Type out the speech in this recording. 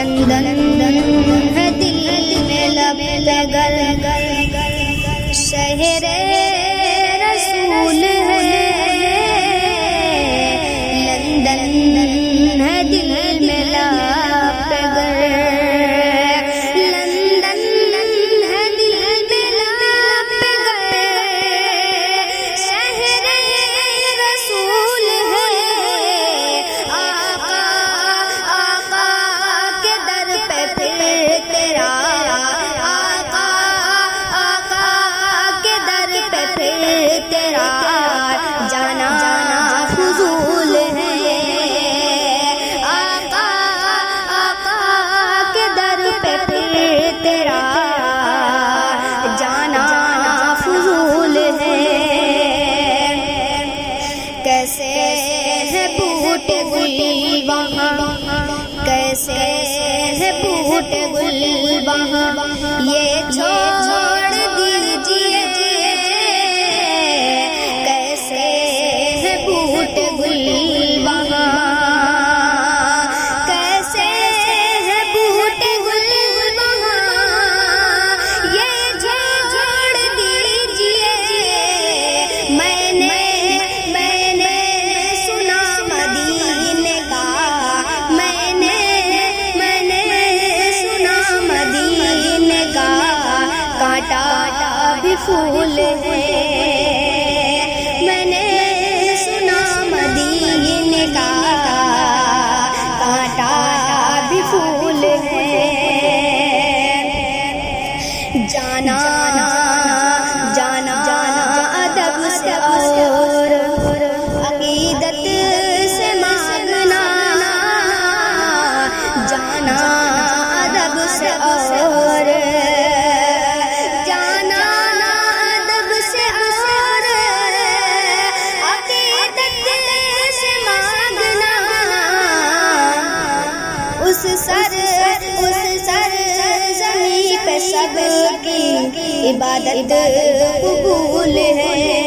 London ہے دل میں لب لگر شہر رسول ہے لندن ہے دل میں لب لگر لندن ہے دل میں لب لگر شہر رسول ہے آقا آقا کے در پہ پھر تیرا آقا آقا کے در پہ پھر تیرا جانا فضول ہے آقا آقا کے در پہ پھر تیرا جانا فضول ہے کیسے ہے بوٹ گل وہاں کیسے ہے بوٹ گل وہاں یہ چھوڑ دیجیے کیسے ہے بوٹ گل وہاں کیسے ہے بوٹ گل وہاں یہ چھوڑ دیجیے میں نے سنا مدینے کا میں نے سنا مدینے کا کانٹا بھی پھول ہے میں نے سنا مدینے کا کانٹا بھی پھول ہے جانا جانا ادب سے اور عقیدت سے مانگنا جانا ادب سے اور جانا ادب سے اور عقیدت سے مانگنا اس سر زمین پہ سب کی عبادت قبول ہے